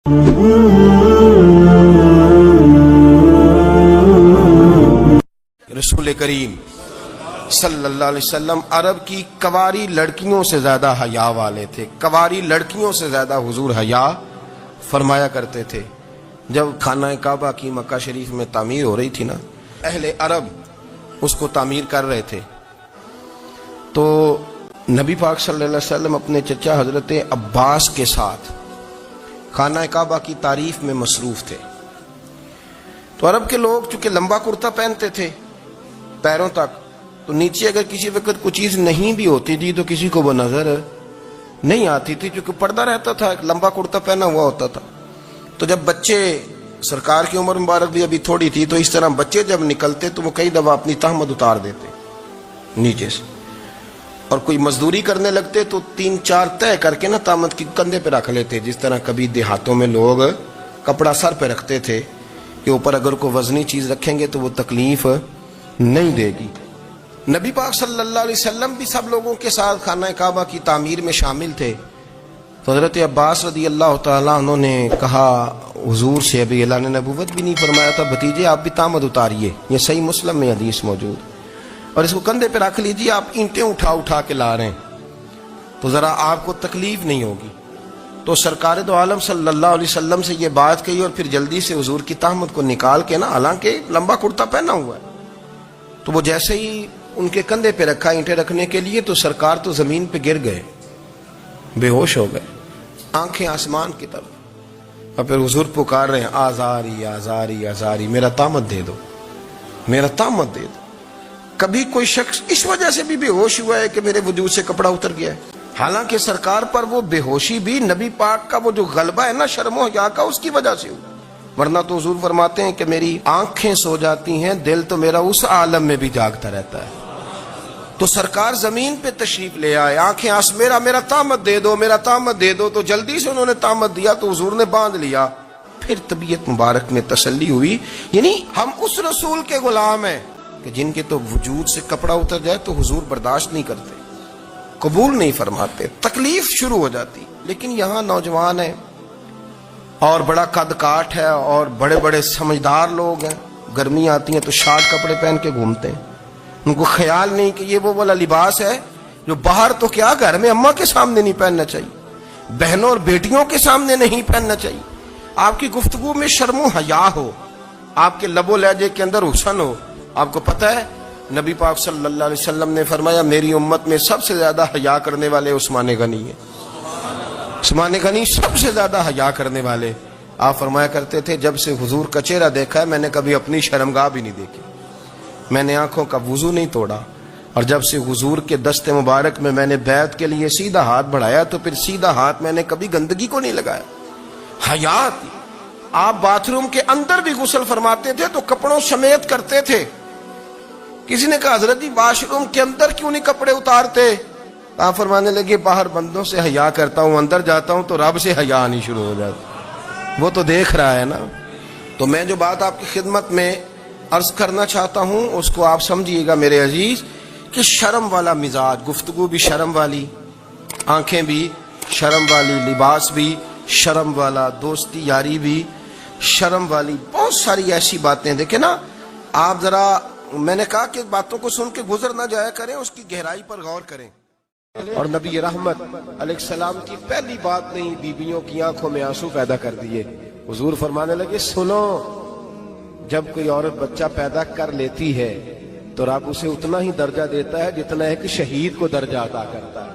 رسول کریم صلی اللہ علیہ وسلم عرب کی کواری لڑکیوں سے زیادہ حیا والے تھے. کواری لڑکیوں سے زیادہ حضور حیا فرمایا کرتے تھے. جب خانہ کعبہ کی مکہ شریف میں تعمیر ہو رہی تھی نا، اہل عرب اس کو تعمیر کر رہے تھے، تو نبی پاک صلی اللہ علیہ وسلم اپنے چچا حضرت عباس کے ساتھ خانہ کعبہ کی تعریف میں مصروف تھے. تو عرب کے لوگ چونکہ لمبا کرتا پہنتے تھے پیروں تک، تو نیچے اگر کسی وقت کوئی چیز نہیں بھی ہوتی تھی تو کسی کو وہ نظر نہیں آتی تھی، چونکہ پردہ رہتا تھا، ایک لمبا کرتا پہنا ہوا ہوتا تھا. تو جب بچے، سرکار کی عمر مبارک بھی ابھی تھوڑی تھی، تو اس طرح بچے جب نکلتے تو وہ کئی دفعہ اپنی تہمت اتار دیتے نیچے سے، اور کوئی مزدوری کرنے لگتے تو 3-4 طے کر کے نا تہمت کی کندھے پہ رکھ لیتے. جس طرح کبھی دیہاتوں میں لوگ کپڑا سر پہ رکھتے تھے کہ اوپر اگر کوئی وزنی چیز رکھیں گے تو وہ تکلیف نہیں دے گی. نبی پاک صلی اللہ علیہ وسلم بھی سب لوگوں کے ساتھ خانہ کعبہ کی تعمیر میں شامل تھے. تو حضرت عباس رضی اللہ تعالیٰ عنہ نے کہا حضور سے، ابھی اللہ نے نبوت بھی نہیں فرمایا تھا، بھتیجے آپ بھی تہمت اتاریے، یہ صحیح مسلم میں حدیث موجود، اور اس کو کندھے پہ رکھ لیجیے، آپ اینٹیں اٹھا اٹھا کے لا رہے ہیں تو ذرا آپ کو تکلیف نہیں ہوگی. تو سرکار دو عالم صلی اللہ علیہ وسلم سے یہ بات کہی، اور پھر جلدی سے حضور کی تہمت کو نکال کے نا، حالانکہ لمبا کرتا پہنا ہوا ہے، تو وہ جیسے ہی ان کے کندھے پہ رکھا اینٹیں رکھنے کے لیے، تو سرکار تو زمین پہ گر گئے، بے ہوش ہو گئے، آنکھیں آسمان کی طرف، اور پھر حضور پکار رہے ہیں آزاری آزاری آزاری، میرا تہمت دے دو، میرا تہمت دے دو. کبھی کوئی شخص اس وجہ سے بھی بے ہوش ہوا ہے کہ میرے وجود سے کپڑا اتر گیا ہے؟ حالانکہ سرکار پر وہ بے ہوشی بھی نبی پاک کا وہ جو غلبہ ہے نا شرم و حیا کا، اس کی وجہ سے ہوا. ورنہ تو حضور فرماتے ہیں کہ میری آنکھیں سو جاتی ہیں، دل تو میرا اس عالم میں بھی جاگتا رہتا ہے. تو سرکار زمین پہ تشریف لے آئے، آنکھیں میرا تہمت دے دو، میرا تہمت دے دو. تو جلدی سے انہوں نے تہمت دیا تو حضور نے باندھ لیا. پھر طبیعت مبارک میں تسلی ہوئی. یعنی ہم اس رسول کے غلام ہیں کہ جن کے تو وجود سے کپڑا اتر جائے تو حضور برداشت نہیں کرتے، قبول نہیں فرماتے، تکلیف شروع ہو جاتی. لیکن یہاں نوجوان ہیں اور بڑا قد کاٹ ہے اور بڑے بڑے سمجھدار لوگ ہیں، گرمی آتی ہیں تو شارٹ کپڑے پہن کے گھومتے ہیں. ان کو خیال نہیں کہ یہ وہ والا لباس ہے جو باہر تو کیا گھر میں اماں کے سامنے نہیں پہننا چاہیے، بہنوں اور بیٹیوں کے سامنے نہیں پہننا چاہیے. آپ کی گفتگو میں شرم و حیا ہو، آپ کے لب و لہجے کے اندر حسن ہو. آپ کو پتہ ہے نبی پاک صلی اللہ علیہ وسلم نے فرمایا میری امت میں سب سے زیادہ حیا کرنے والے عثمان غنی ہیں. عثمان غنی سب سے زیادہ حیا کرنے والے. آپ فرمایا کرتے تھے جب سے حضور کا چہرہ دیکھا ہے میں نے کبھی اپنی شرمگاہ بھی نہیں دیکھی، میں نے آنکھوں کا وضو نہیں توڑا، اور جب سے حضور کے دست مبارک میں میں نے بیعت کے لیے سیدھا ہاتھ بڑھایا تو پھر سیدھا ہاتھ میں نے کبھی گندگی کو نہیں لگایا. حیات. آپ باتھ روم کے اندر بھی غسل فرماتے تھے تو کپڑوں سمیت کرتے تھے. کسی نے کہا حضرت جی واش روم کے اندر کیوں نہیں کپڑے اتارتے؟ آپ فرمانے لگے باہر بندوں سے حیا کرتا ہوں، اندر جاتا ہوں تو رب سے حیا آنی شروع ہو جاتی، وہ تو دیکھ رہا ہے نا. تو میں جو بات آپ کی خدمت میں عرض کرنا چاہتا ہوں اس کو آپ سمجھیے گا میرے عزیز، کہ شرم والا مزاج، گفتگو بھی شرم والی، آنکھیں بھی شرم والی، لباس بھی شرم والا، دوستی یاری بھی شرم والی، بہت ساری ایسی باتیں. دیکھیں نا آپ ذرا، میں نے کہا کہ باتوں کو سن کے گزر نہ جایا کریں، اس کی گہرائی پر غور کریں. اور نبی رحمت علیہ السلام کی پہلی بات نہیں بیویوں کی آنکھوں میں آنسو پیدا کر دیے. حضور فرمانے لگے سنو، جب کوئی عورت بچہ پیدا کر لیتی ہے تو رب اسے اتنا ہی درجہ دیتا ہے جتنا ایک شہید کو درجہ عطا کرتا ہے.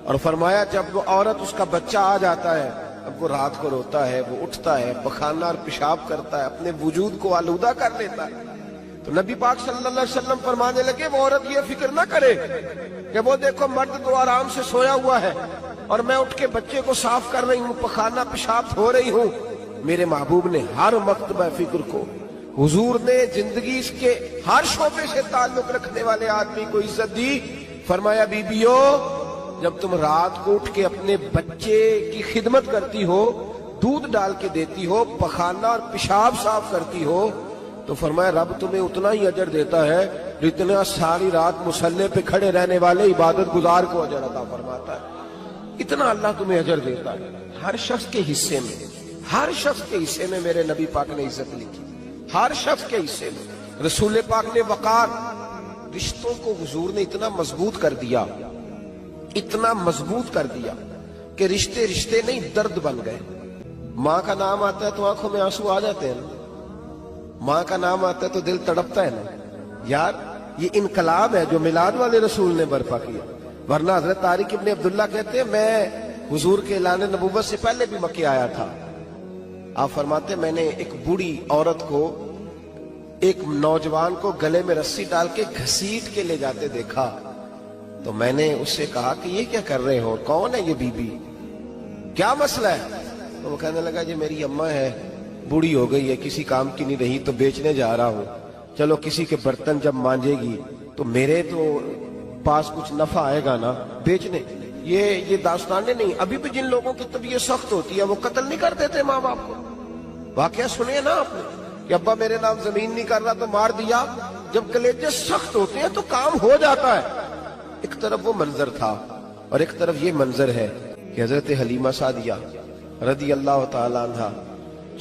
اور فرمایا جب وہ عورت اس کا بچہ آ جاتا ہے، اب وہ رات کو روتا ہے، وہ اٹھتا ہے، پخانہ اور پیشاب کرتا ہے، اپنے وجود کو آلودہ کر لیتا ہے. تو نبی پاک صلی اللہ علیہ وسلم فرمانے لگے وہ عورت یہ فکر نہ کرے کہ وہ دیکھو مرد تو آرام سے سویا ہوا ہے اور میں اٹھ کے بچے کو صاف کر رہی ہوں، پخانہ پیشاب دھو رہی ہوں. میرے محبوب نے ہر مرتبہ فکر کو، حضور نے زندگی اس کے ہر شعبے سے تعلق رکھنے والے آدمی کو عزت دی. فرمایا بیبیو جب تم رات کو اٹھ کے اپنے بچے کی خدمت کرتی ہو، دودھ ڈال کے دیتی ہو، پخانہ اور پیشاب صاف کرتی ہو، تو فرمایا رب تمہیں اتنا ہی اجر دیتا ہے جتنا ساری رات مصلی پہ کھڑے رہنے والے عبادت گزار کو اجر عطا فرماتا ہے. اتنا اللہ تمہیں اجر دیتا ہے. ہر شخص کے حصے میں، ہر شخص کے حصے میں میرے نبی پاک نے عزت لکھی، ہر شخص کے حصے میں۔ رسول پاک نے وقار، رشتوں کو حضور نے اتنا مضبوط کر دیا، اتنا مضبوط کر دیا کہ رشتے رشتے نہیں درد بن گئے۔ ماں کا نام آتا ہے تو آنکھوں میں آنسو آ جاتے ہیں نا، ماں کا نام آتا ہے تو دل تڑپتا ہے نا۔ یار یہ انقلاب ہے جو میلاد والے رسول نے برپا کیا، ورنہ حضرت طارق ابن عبداللہ کہتے ہیں میں حضور کے اعلان نبوت سے پہلے بھی مکے آیا تھا۔ آپ فرماتے میں نے ایک بوڑھی عورت کو، ایک نوجوان کو گلے میں رسی ڈال کے گھسیٹ کے لے جاتے دیکھا، تو میں نے اس سے کہا کہ یہ کیا کر رہے ہو، کون ہے یہ بی بی، کیا مسئلہ ہے؟ تو وہ کہنے لگا جی میری اماں ہے، بوڑھی ہو گئی ہے، کسی کام کی نہیں رہی تو بیچنے جا رہا ہوں، چلو کسی کے برتن جب مانجے گی تو میرے تو پاس کچھ نفع آئے گا نا بیچنے۔ یہ داستانیں نہیں، ابھی بھی جن لوگوں کی طبیعت سخت ہوتی ہے وہ قتل نہیں کر دیتے ماں باپ کو۔ واقعہ سنے نا آپ نے کہ ابا میرے نام زمین نہیں کر رہا تو مار دیا۔ جب کلیجے سخت ہوتے ہیں تو کام ہو جاتا ہے۔ ایک طرف وہ منظر تھا اور ایک طرف یہ منظر ہے کہ حضرت حلیمہ سعدیہ رضی اللہ تعالی عنہ،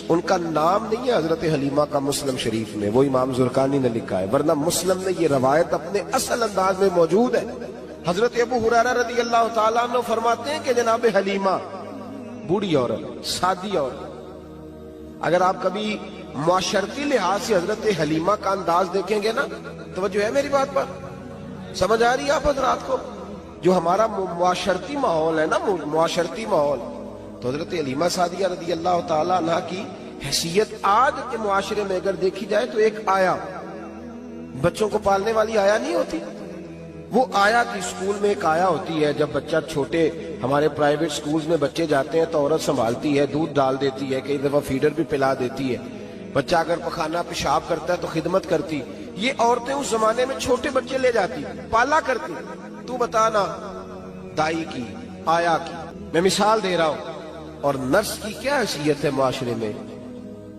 ان کا نام نہیں ہے حضرت حلیمہ کا مسلم شریف میں، وہ امام زرقانی نے لکھا ہے، ورنہ مسلم میں یہ روایت اپنے اصل انداز میں موجود ہے۔ حضرت ابو ہریرہ رضی اللہ تعالیٰ عنہ فرماتے ہیں کہ جناب حلیمہ بوڑھی عورت، سادی عورت، اگر آپ کبھی معاشرتی لحاظ سے حضرت حلیمہ کا انداز دیکھیں گے نا، توجہ ہے میری بات پر، سمجھ آ رہی ہے آپ حضرات کو؟ جو ہمارا معاشرتی ماحول ہے نا، معاشرتی ماحول، تو حضرت حلیمہ سعدیہ رضی اللہ تعالیٰ عنہ کی حیثیت آج کے معاشرے میں اگر دیکھی جائے تو ایک آیا، بچوں کو پالنے والی آیا نہیں ہوتی، وہ آیا کی اسکول میں ایک آیا ہوتی ہے۔ جب بچہ چھوٹے ہمارے پرائیویٹ سکولز میں بچے جاتے ہیں تو عورت سنبھالتی ہے، دودھ ڈال دیتی ہے، کئی دفعہ فیڈر بھی پلا دیتی ہے، بچہ اگر پخانہ پیشاب کرتا ہے تو خدمت کرتی۔ یہ عورتیں اس زمانے میں چھوٹے بچے لے جاتی، پالا کرتی۔ تو بتانا دائی کی، آیا کی، میں مثال دے رہا ہوں، اور نرس کی کیا حیثیت ہے معاشرے میں۔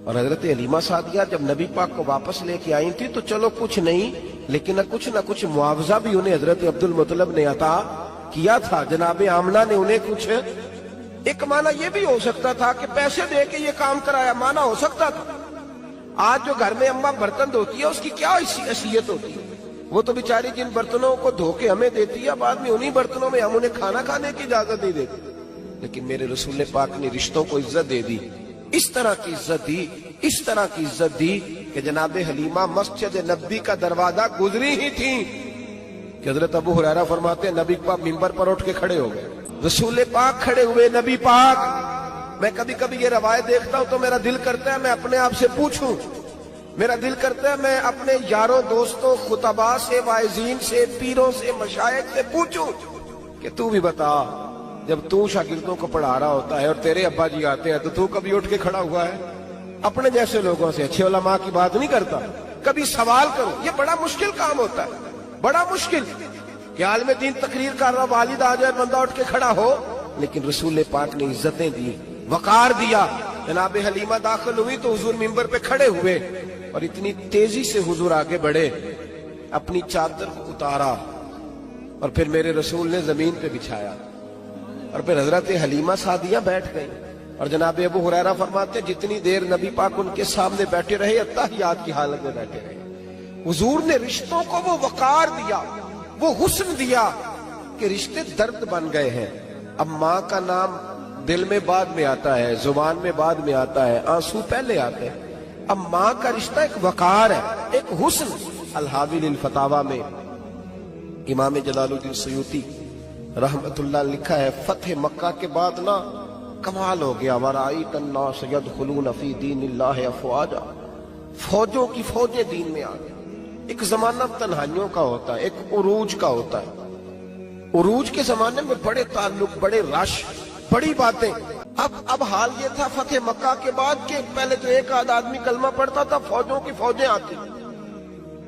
اور حضرت حلیمہ سعدیہ جب نبی پاک کو واپس لے کے آئی تھی تو چلو کچھ نہیں، لیکن نہ کچھ معاوضہ بھی انہیں حضرت عبد المطلب نے عطا کیا تھا، جناب آمنہ نے انہیں کچھ، ایک معنی یہ بھی ہو سکتا تھا کہ پیسے دے کے یہ کام کرایا، معنی ہو سکتا تھا۔ آج جو گھر میں اماں برتن دھوتی ہے اس کی کیا حیثیت ہوتی ہے؟ وہ تو بیچاری جن برتنوں کو دھو کے ہمیں دیتی ہے، بعد میں انہی برتنوں میں ہم انہیں کھانا کھانے کی اجازت نہیں دیتے۔ لیکن میرے رسول پاک نے رشتوں کو عزت دے دی، اس طرح کی عزت دی، اس طرح کی عزت دی کہ جناب حلیمہ مسجد نبی کا دروازہ گزری ہی تھی کہ حضرت ابو ہریرہ فرماتے ہیں نبی پاک منبر پر اٹھ کے کھڑے ہو گئے، رسول پاک کھڑے ہوئے، نبی پاک۔ میں کبھی کبھی یہ روایت دیکھتا ہوں تو میرا دل کرتا ہے میں اپنے آپ سے پوچھوں، میرا دل کرتا ہے میں اپنے یاروں دوستوں خطباء سے، واعظین سے، پیروں سے، مشائخ سے پوچھوں کہ تو بھی بتا، جب تو شاگردوں کو پڑھا رہا ہوتا ہے اور تیرے ابا جی آتے ہیں تو کبھی اٹھ کے کھڑا ہوا ہے؟ اپنے جیسے لوگوں سے، اچھے علماء کی بات نہیں کرتا، کبھی سوال کرو۔ یہ بڑا مشکل کام ہوتا ہے، بڑا مشکل کہ عالم دین تقریر کر رہا، والد آ جائے، بندہ اٹھ کے کھڑا ہو۔ لیکن رسول پاک نے عزتیں دی، وقار دیا۔ جناب حلیمہ داخل ہوئی تو حضور منبر پہ کھڑے ہوئے اور اتنی تیزی سے حضور آگے بڑھے، اپنی چادر کو اتارا اور پھر میرے رسول نے زمین پہ بچھایا اور پھر حضرت حلیمہ سعدیہ بیٹھ گئی۔ اور جناب ابو ہریرہ فرماتے جتنی دیر نبی پاک ان کے سامنے بیٹھے رہے اتحیات کی حالت میں بیٹھے رہے۔ حضور نے رشتوں کو وہ وقار دیا، وہ حسن دیا کہ رشتے درد بن گئے ہیں۔ اب ماں کا نام دل میں بعد میں آتا ہے، زبان میں بعد میں آتا ہے، آنسو پہلے آتے ہیں۔ اب ماں کا رشتہ ایک وقار ہے، ایک حسن۔ الحاوی للفتاوی میں امام جلال الدین سیوطی رحمت اللہ لکھا ہے فتح مکہ کے بعد نا کمال ہو گیا، وَرَأَيْتَ النَّاسَ يَدْخُلُونَ فِي دِينِ اللَّهِ أَفْوَاجًا، فوجوں کی فوجیں دین میں آ گئی۔ ایک زمانہ تنہائیوں کا ہوتا ہے، ایک عروج کا ہوتا ہے۔ عروج کے زمانے میں بڑے تعلق، بڑے رش، بڑی باتیں۔ اب حال یہ تھا فتح مکہ کے بعد کہ پہلے تو ایک آدھ آدمی کلمہ پڑھتا تھا، فوجوں کی فوجیں آتی۔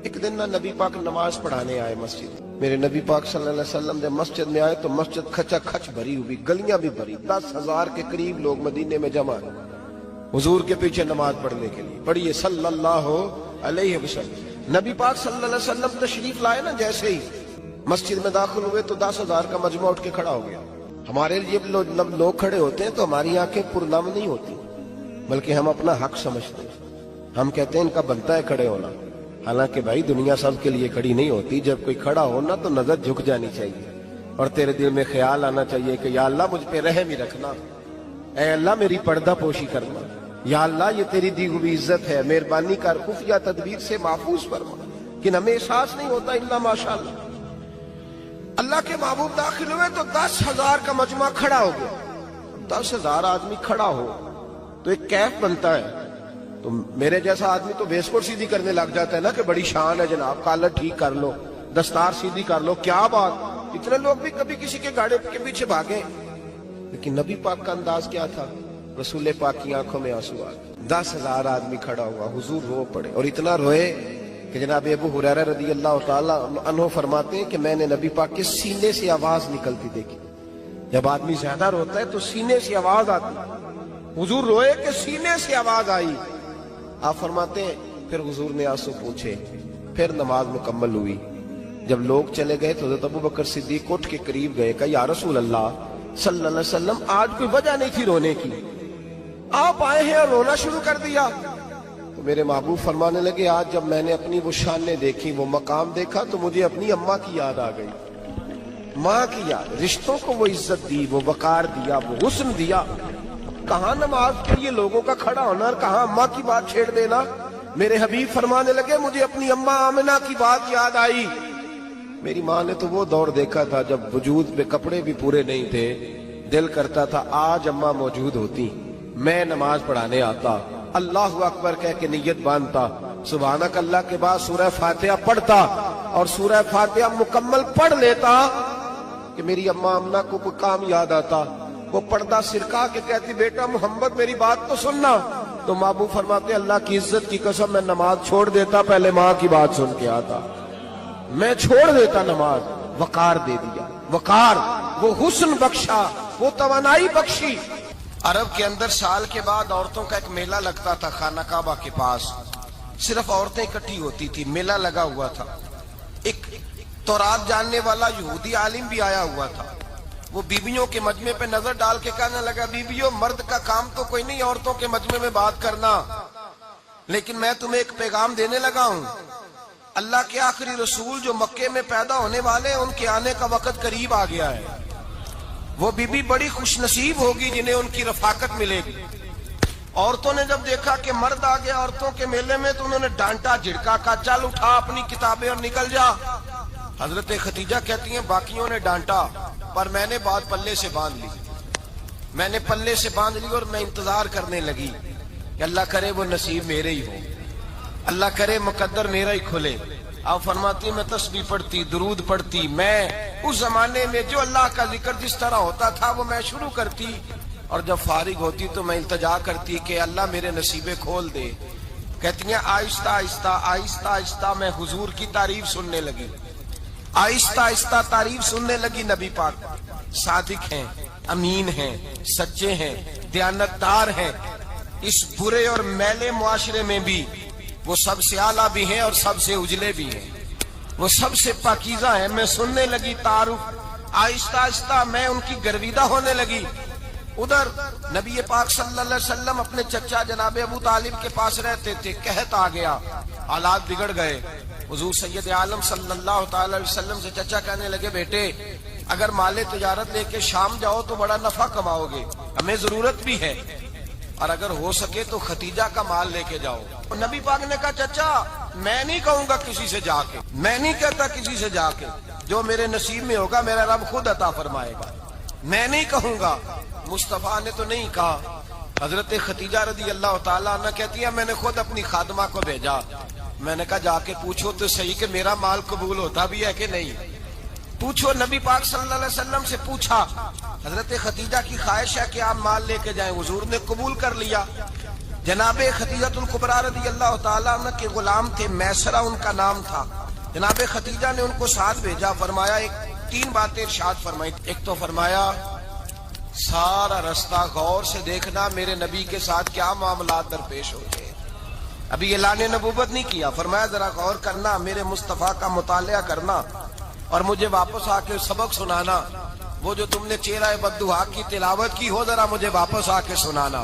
ایک دن نہ نبی پاک نماز پڑھانے آئے مسجد، میرے نبی پاک صلی اللہ علیہ وسلم جب مسجد میں آئے تو مسجد کھچا کھچ بھری ہوئی، گلیاں بھی بھری، 10,000 کے قریب لوگ مدینے میں جمع ہیں حضور کے پیچھے نماز پڑھنے کے لیے۔ پڑھیے صلی اللہ علیہ وسلم۔ نبی پاک صلی اللہ علیہ وسلم تشریف لائے نا، جیسے ہی مسجد میں داخل ہوئے تو 10,000 کا مجمع اٹھ کے کھڑا ہو گیا۔ ہمارے لیے لوگ کھڑے ہوتے ہیں تو ہماری آنکھیں پرنم نہیں ہوتی، بلکہ ہم اپنا حق سمجھتے ہیں. ہم کہتے ہیں ان کا بنتا ہے کھڑے ہونا. حالانکہ بھائی دنیا سب کے لیے کھڑی نہیں ہوتی. جب کوئی کھڑا ہونا تو نظر جھک جانی چاہیے اور تیرے دل میں خیال آنا چاہیے کہ یا اللہ مجھ پہ رحم ہی رکھنا, اے اللہ میری پردہ پوشی کرنا, یا اللہ یہ تیری دی ہوئی عزت ہے, مہربانی کر خفیہ تدبیر سے محفوظ فرما. کہ ہمیں احساس نہیں ہوتا الا ماشاءاللہ. اللہ کے محبوب داخل ہوئے تو 10,000 کا مجمع کھڑا ہو گیا. 10,000 آدمی کھڑا ہو تو ایک کیف بنتا ہے. تو میرے جیسا آدمی تو ویسکوٹ سیدھی کرنے لگ جاتا ہے نا کہ بڑی شان ہے جناب, کالر ٹھیک کر لو, دستار سیدھی کر لو, کیا بات. اتنے لوگ بھی کبھی کسی کے گاڑی کے پیچھے بھاگے. لیکن نبی پاک کا انداز کیا تھا؟ رسول پاک کی آنکھوں میں آنسو آ گئے. 10,000 آدمی کھڑا ہوا, حضور رو پڑے, اور اتنا روئے کہ جناب ابو ہریرہ رضی اللہ تعالیٰ عنہ فرماتے ہیں کہ میں نے نبی پاک کے سینے سے آواز نکلتی دیکھی. جب آدمی زیادہ روتا ہے تو سینے سے آواز آتی. حضور روئے کہ سینے سے آواز آئی. آپ فرماتے ہیں پھر حضور نے آنسو پوچھے, پھر نماز مکمل ہوئی. جب لوگ چلے گئے تو حضرت ابوبکر صدیق اٹھ کے قریب گئے, کہا یا رسول اللہ صلی اللہ علیہ وسلم آج کوئی وجہ نہیں تھی رونے کی, آپ آئے ہیں اور رونا شروع کر دیا. تو میرے محبوب فرمانے لگے آج جب میں نے اپنی وہ شانیں دیکھی, وہ مقام دیکھا تو مجھے اپنی اماں کی یاد آ گئی. ماں کی یاد, رشتوں کو وہ عزت دی, وہ وقار دیا, وہ حسن دیا. کہاں نماز کے لیے لوگوں کا کھڑا ہونا اور کہاں اماں کی بات چھیڑ دینا. میرے حبیب فرمانے لگے مجھے اپنی اماں آمنہ کی بات یاد آئی. میری ماں نے تو وہ دور دیکھا تھا جب وجود پہ کپڑے بھی پورے نہیں تھے, دل کرتا تھا آج اماں موجود ہوتی, میں نماز پڑھانے آتا, اللہ اکبر کہہ کے نیت باندھتا, سبحانک اللہ کے بعد سورہ فاتحہ پڑھتا اور سورہ فاتحہ مکمل پڑھ لیتا کہ میری اماں آمنہ کو کوئی کام یاد آتا. وہ پردہ سرکا کے کہتی بیٹا محمد میری بات تو سننا. تو محبوب فرماتے اللہ کی عزت کی قسم میں نماز چھوڑ دیتا, پہلے ماں کی بات سن کے آتا. میں چھوڑ دیتا نماز. وقار دے دیا, وقار, وہ حسن بخشا, وہ توانائی بخشی. عرب کے اندر سال کے بعد عورتوں کا ایک میلہ لگتا تھا خانہ کعبہ کے پاس. صرف عورتیں اکٹھی ہوتی تھی, میلہ لگا ہوا تھا. ایک تورات جاننے والا یہودی عالم بھی آیا ہوا تھا. وہ بیویوں کے مجمع پہ نظر ڈال کے کہنے لگا بیویوں مرد کا کام تو کوئی نہیں عورتوں کے مجمع میں بات کرنا, لیکن میں تمہیں ایک پیغام دینے لگا ہوں. اللہ کے آخری رسول جو مکے میں پیدا ہونے والے ہیں ان کے آنے کا وقت قریب آ گیا ہے. وہ بیوی بڑی خوش نصیب ہوگی جنہیں ان کی رفاقت ملے گی. عورتوں نے جب دیکھا کہ مرد آ گیا عورتوں کے میلے میں تو انہوں نے ڈانٹا جھڑکا, کہا چل اٹھا اپنی کتابیں اور نکل جا. حضرت خدیجہ کہتی ہیں باقیوں نے ڈانٹا پر میں نے بات پلے سے باندھ لی. میں نے پلے سے باندھ لی اور میں انتظار کرنے لگی کہ اللہ کرے وہ نصیب میرے ہی ہو, اللہ کرے مقدر میرا ہی کھلے. آپ فرماتی میں تسبیح پڑھتی, درود پڑھتی. میں اس زمانے میں جو اللہ کا ذکر جس طرح ہوتا تھا وہ میں شروع کرتی, اور جب فارغ ہوتی تو میں التجا کرتی کہ اللہ میرے نصیبے کھول دے. کہتی ہیں آہستہ آہستہ آہستہ آہستہ میں حضور کی تعریف سننے لگی. آہستہ آہستہ تعریف سننے لگی. نبی پاک صادق ہیں, امین ہیں, سچے ہیں, دیانتدار ہیں. اس برے اور میلے معاشرے میں بھی وہ سب سے اعلیٰ بھی ہیں اور سب سے اجلے بھی ہیں, وہ سب سے پاکیزہ ہیں. میں سننے لگی تعارف, آہستہ آہستہ میں ان کی گرویدہ ہونے لگی. ادھر نبی پاک صلی اللہ علیہ وسلم اپنے چچا جناب ابو طالب کے پاس رہتے تھے. قحط آ گیا, حالات بگڑ گئے. حضور سید عالم صلی اللہ تعالی علیہ وسلم سے چچا کہنے لگے بیٹے اگر مال تجارت لے کے شام جاؤ تو بڑا نفع کماؤ گے, ہمیں ضرورت بھی ہے, اور اگر ہو سکے تو ختیجہ کا مال لے کے جاؤ. نبی پاک نے کہا چچا میں نہیں کہوں گا کسی سے جا کے, میں نہیں کہتا کسی سے جا کے, جو میرے نصیب میں ہوگا میرا رب خود عطا فرمائے گا, میں نہیں کہوں گا. مصطفیٰ نے تو نہیں کہا. حضرت ختیجہ رضی اللہ تعالیٰ عنہ کہتی ہے میں نے خود اپنی خادمہ کو بھیجا. میں نے کہا جا کے پوچھو تو صحیح کہ میرا مال قبول ہوتا بھی ہے کہ نہیں, پوچھو. نبی پاک صلی اللہ علیہ وسلم سے پوچھا. حضرت ختیجہ کی خواہش ہے کہ آپ مال لے کے جائیں. حضور نے قبول کر لیا. جناب خدیجہ الکبریٰ رضی اللہ تعالیٰ عنہ کے غلام تھے, میسرہ ان کا نام تھا. جناب خدیجہ نے ان کو ساتھ بھیجا. فرمایا ایک 3 باتیں ارشاد فرمائی. ایک تو فرمایا سارا رستہ غور سے دیکھنا میرے نبی کے ساتھ کیا معاملات درپیش ہوتے ہیں. ابھی اعلان نبوت نہیں کیا. فرمایا ذرا غور کرنا, میرے مصطفیٰ کا مطالعہ کرنا اور مجھے واپس آ کے سبق سنانا. وہ جو تم نے چہرہ بددعا کی تلاوت کی ہو ذرا مجھے واپس آ کے سنانا.